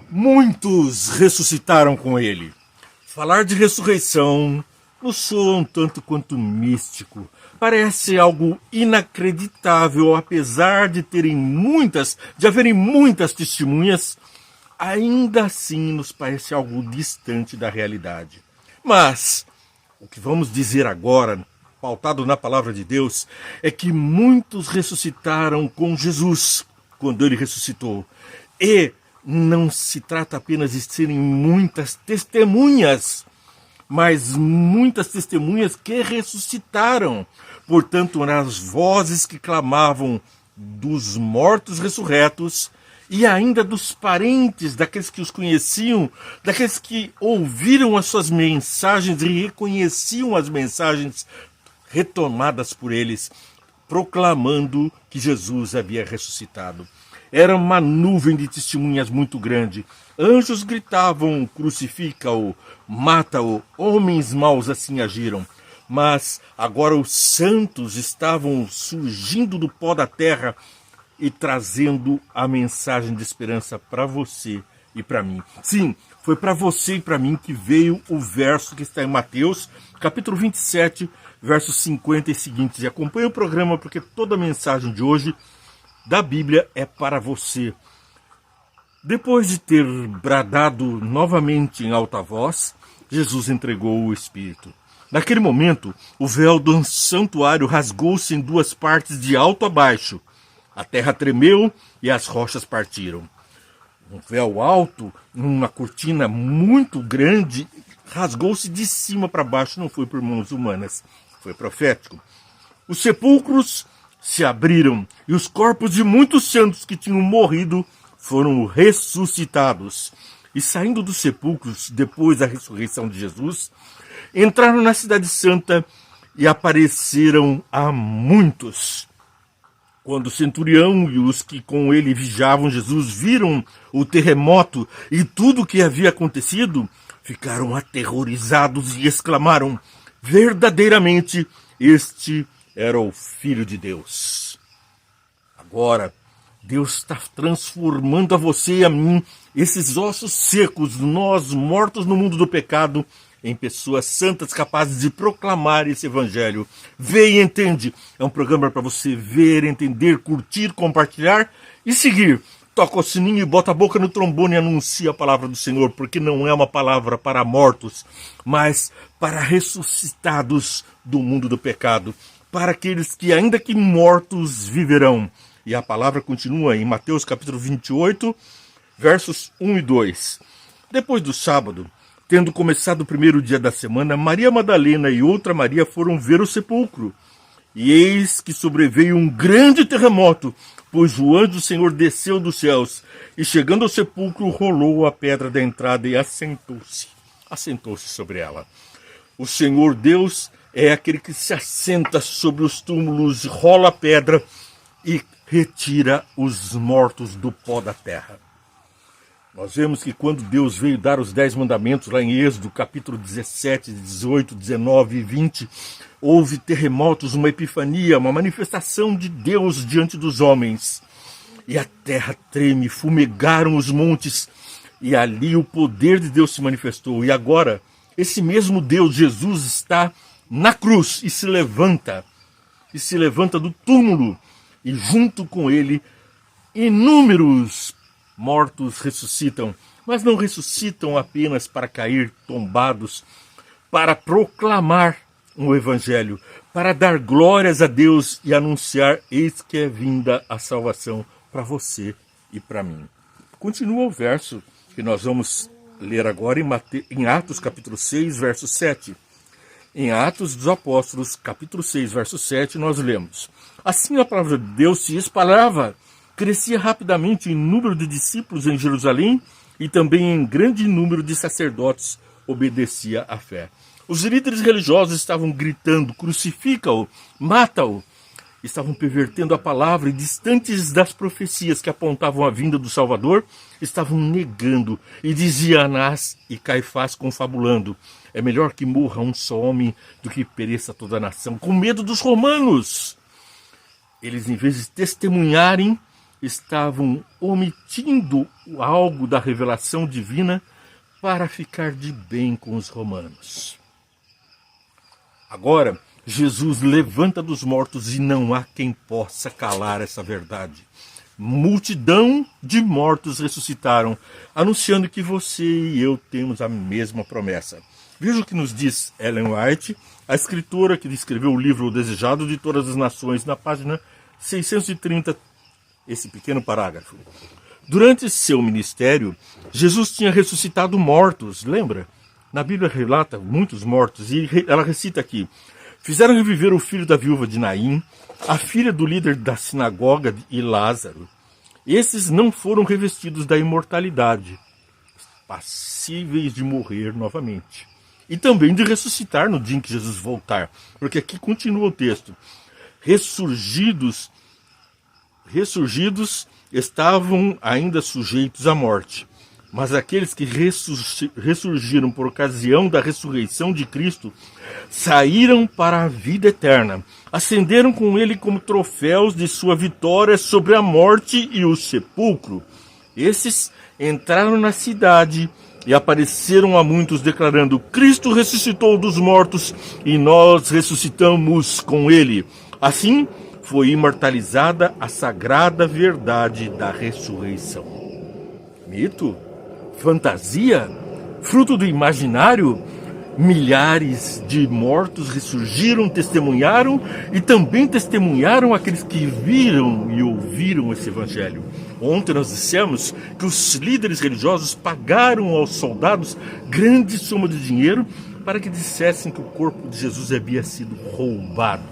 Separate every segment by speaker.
Speaker 1: Muitos ressuscitaram com ele. Falar de ressurreição nos soa um tanto quanto místico. Parece algo inacreditável, apesar de haverem muitas testemunhas, ainda assim nos parece algo distante da realidade. Mas o que vamos dizer agora, pautado na palavra de Deus, é que muitos ressuscitaram com Jesus quando ele ressuscitou. E não se trata apenas de serem muitas testemunhas, mas muitas testemunhas que ressuscitaram. Portanto, nas vozes que clamavam dos mortos ressurretos e ainda dos parentes, daqueles que os conheciam, daqueles que ouviram as suas mensagens e reconheciam as mensagens retomadas por eles, proclamando que Jesus havia ressuscitado. Era uma nuvem de testemunhas muito grande. Anjos gritavam: crucifica-o, mata-o, homens maus assim agiram. Mas agora os santos estavam surgindo do pó da terra e trazendo a mensagem de esperança para você e para mim. Sim, foi para você e para mim que veio o verso que está em Mateus, capítulo 27, versos 50 e seguintes. E acompanhe o programa, porque toda a mensagem de hoje da Bíblia é para você. Depois de ter bradado novamente em alta voz, Jesus entregou o Espírito. Naquele momento, o véu do santuário rasgou-se em duas partes de alto a baixo. A terra tremeu e as rochas partiram. Um véu alto, uma cortina muito grande, rasgou-se de cima para baixo. Não foi por mãos humanas, foi profético. Os sepulcros se abriram e os corpos de muitos santos que tinham morrido foram ressuscitados. E saindo dos sepulcros, depois da ressurreição de Jesus, entraram na cidade santa e apareceram a muitos. Quando o centurião e os que com ele vigiavam Jesus viram o terremoto e tudo o que havia acontecido, ficaram aterrorizados e exclamaram: verdadeiramente, este era o Filho de Deus. Agora, Deus está transformando a você e a mim, esses ossos secos, nós mortos no mundo do pecado, em pessoas santas capazes de proclamar esse evangelho. Vê e entende. É um programa para você ver, entender, curtir, compartilhar e seguir. Toca o sininho e bota a boca no trombone e anuncia a palavra do Senhor, porque não é uma palavra para mortos, mas para ressuscitados do mundo do pecado, para aqueles que ainda que mortos viverão. E a palavra continua em Mateus capítulo 28, versos 1 e 2. Depois do sábado, tendo começado o primeiro dia da semana, Maria Madalena e outra Maria foram ver o sepulcro. E eis que sobreveio um grande terremoto, pois o anjo do Senhor desceu dos céus, e chegando ao sepulcro, rolou a pedra da entrada e assentou-se sobre ela. O Senhor Deus é aquele que se assenta sobre os túmulos, rola a pedra e retira os mortos do pó da terra. Nós vemos que quando Deus veio dar os 10 mandamentos, lá em Êxodo, capítulo 17, 18, 19 e 20, houve terremotos, uma epifania, uma manifestação de Deus diante dos homens. E a terra treme, fumegaram os montes, e ali o poder de Deus se manifestou. E agora, esse mesmo Deus, Jesus, está na cruz e se levanta do túmulo, e junto com ele, inúmeros mortos ressuscitam, mas não ressuscitam apenas para cair tombados, para proclamar um evangelho, para dar glórias a Deus e anunciar: eis que é vinda a salvação para você e para mim. Continua o verso que nós vamos ler agora em Atos capítulo 6, verso 7. Em Atos dos Apóstolos, capítulo 6, verso 7, nós lemos: assim a palavra de Deus se espalhava, crescia rapidamente em número de discípulos em Jerusalém e também em grande número de sacerdotes obedecia à fé. Os líderes religiosos estavam gritando: crucifica-o, mata-o. Estavam pervertendo a palavra e, distantes das profecias que apontavam a vinda do Salvador, estavam negando. E dizia Anás e Caifás confabulando: é melhor que morra um só homem do que pereça toda a nação, com medo dos romanos. Eles, em vez de testemunharem, estavam omitindo algo da revelação divina para ficar de bem com os romanos. Agora, Jesus levanta dos mortos e não há quem possa calar essa verdade. Multidão de mortos ressuscitaram, anunciando que você e eu temos a mesma promessa. Veja o que nos diz Ellen White, a escritora que escreveu o livro O Desejado de Todas as Nações, na página 630, esse pequeno parágrafo. Durante seu ministério, Jesus tinha ressuscitado mortos, lembra? Na Bíblia relata muitos mortos, e ela recita aqui: fizeram reviver o filho da viúva de Naim, a filha do líder da sinagoga e Lázaro. Esses não foram revestidos da imortalidade, passíveis de morrer novamente. E também de ressuscitar no dia em que Jesus voltar. Porque aqui continua o texto. Ressurgidos estavam ainda sujeitos à morte. Mas aqueles que ressurgiram por ocasião da ressurreição de Cristo saíram para a vida eterna. Ascenderam com ele como troféus de sua vitória sobre a morte e o sepulcro. Esses entraram na cidade e apareceram a muitos declarando: Cristo ressuscitou dos mortos e nós ressuscitamos com ele. Assim foi imortalizada a sagrada verdade da ressurreição. Mito? Fantasia? Fruto do imaginário? Milhares de mortos ressurgiram, testemunharam e também testemunharam aqueles que viram e ouviram esse evangelho. Ontem nós dissemos que os líderes religiosos pagaram aos soldados grande soma de dinheiro para que dissessem que o corpo de Jesus havia sido roubado.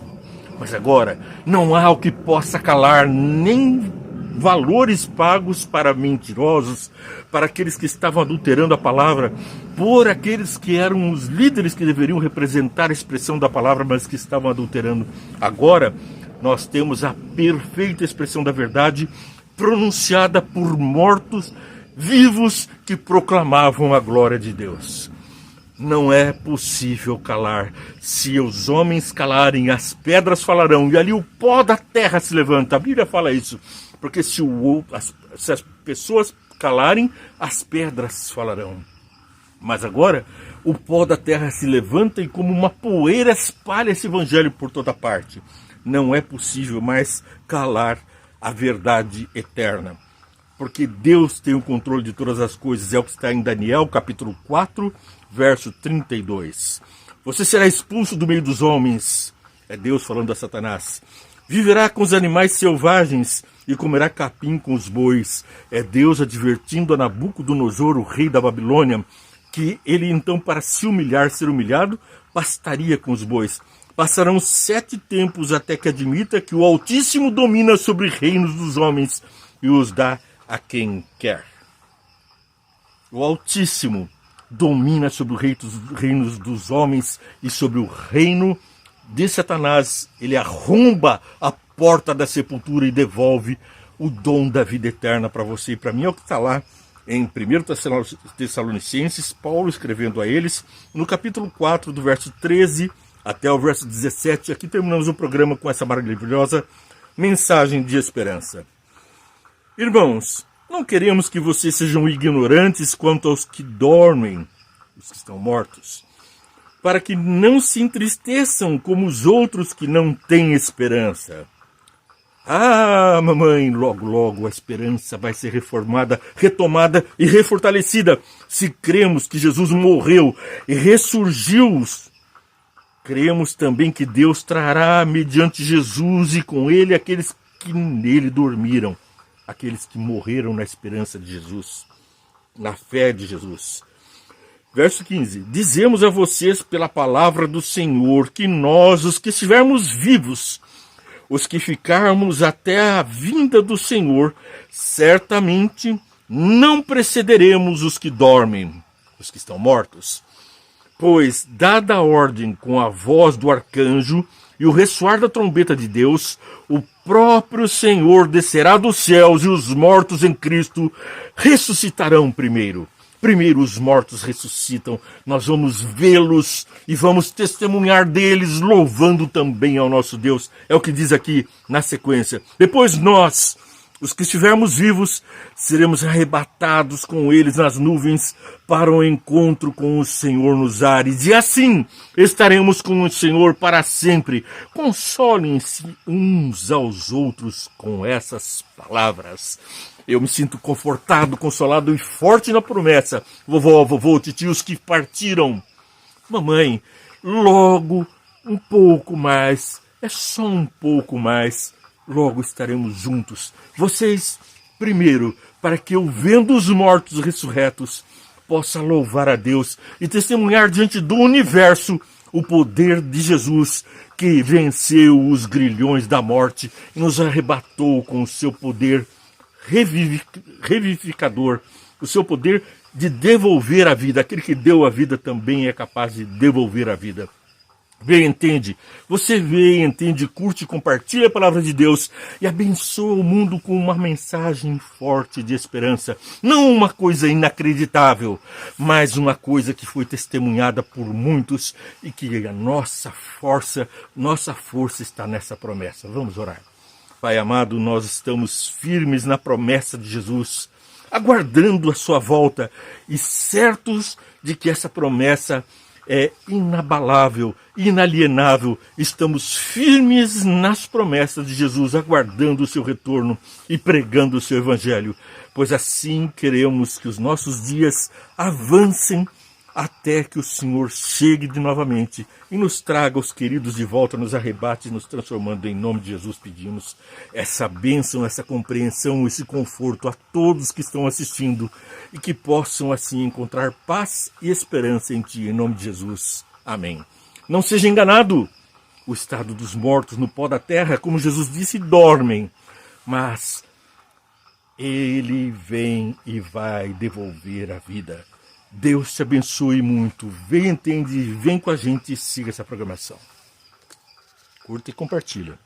Speaker 1: Mas agora não há o que possa calar, nem valores pagos para mentirosos, para aqueles que estavam adulterando a palavra, por aqueles que eram os líderes que deveriam representar a expressão da palavra, mas que estavam adulterando. Agora nós temos a perfeita expressão da verdade pronunciada por mortos vivos que proclamavam a glória de Deus. Não é possível calar. Se os homens calarem, as pedras falarão, e ali o pó da terra se levanta. A Bíblia fala isso. Porque se as pessoas calarem, as pedras falarão. Mas agora, o pó da terra se levanta e como uma poeira espalha esse evangelho por toda parte. Não é possível mais calar a verdade eterna. Porque Deus tem o controle de todas as coisas. É o que está em Daniel, capítulo 4, verso 32. Você será expulso do meio dos homens. É Deus falando a Satanás. Viverá com os animais selvagens e comerá capim com os bois. É Deus advertindo a Nabucodonosor, o rei da Babilônia, que ele então, para se humilhar, ser humilhado, pastaria com os bois. Passarão 7 tempos até que admita que o Altíssimo domina sobre reinos dos homens e os dá a quem quer. O Altíssimo domina sobre os reinos dos homens e sobre o reino de Satanás. Ele arromba a porta da sepultura e devolve o dom da vida eterna para você e para mim. É o que está lá em 1 Tessalonicenses, Paulo escrevendo a eles, no capítulo 4, do verso 13 até o verso 17. Aqui terminamos o programa com essa maravilhosa mensagem de esperança. Irmãos, não queremos que vocês sejam ignorantes quanto aos que dormem, os que estão mortos, para que não se entristeçam como os outros que não têm esperança. Ah, mamãe, logo, logo a esperança vai ser reformada, retomada e refortalecida se cremos que Jesus morreu e ressurgiu. Cremos também que Deus trará mediante Jesus e com ele aqueles que nele dormiram, aqueles que morreram na esperança de Jesus, na fé de Jesus. Verso 15. Dizemos a vocês pela palavra do Senhor que nós, os que estivermos vivos, os que ficarmos até a vinda do Senhor, certamente não precederemos os que dormem, os que estão mortos. Pois, dada a ordem com a voz do arcanjo e o ressoar da trombeta de Deus, o próprio Senhor descerá dos céus e os mortos em Cristo ressuscitarão primeiro. Primeiro os mortos ressuscitam, nós vamos vê-los e vamos testemunhar deles, louvando também ao nosso Deus. É o que diz aqui na sequência. Depois nós, Os que estivermos vivos, seremos arrebatados com eles nas nuvens para o encontro com o Senhor nos ares. E assim estaremos com o Senhor para sempre. Consolem-se uns aos outros com essas palavras. Eu me sinto confortado, consolado e forte na promessa. Vovó, vovô, titios que partiram. Mamãe, logo um pouco mais, é só um pouco mais. Logo estaremos juntos. Vocês, primeiro, para que eu, vendo os mortos ressurretos, possa louvar a Deus e testemunhar diante do universo o poder de Jesus, que venceu os grilhões da morte e nos arrebatou com o seu poder revivificador, o seu poder de devolver a vida. Aquele que deu a vida também é capaz de devolver a vida. Vê, entende. Você vê, entende, curte, compartilha a palavra de Deus e abençoa o mundo com uma mensagem forte de esperança. Não uma coisa inacreditável, mas uma coisa que foi testemunhada por muitos e que a nossa força está nessa promessa. Vamos orar. Pai amado, nós estamos firmes na promessa de Jesus, aguardando a sua volta e certos de que essa promessa é inabalável, inalienável. Estamos firmes nas promessas de Jesus, aguardando o seu retorno e pregando o seu evangelho, pois assim queremos que os nossos dias avancem até que o Senhor chegue de novamente e nos traga os queridos de volta, nos arrebate, nos transformando. Em nome de Jesus pedimos essa bênção, essa compreensão, esse conforto a todos que estão assistindo e que possam assim encontrar paz e esperança em Ti, em nome de Jesus. Amém. Não seja enganado. O estado dos mortos no pó da terra, como Jesus disse, dormem, mas Ele vem e vai devolver a vida. Deus te abençoe muito. Vem, entende, vem com a gente e siga essa programação. Curta e compartilha.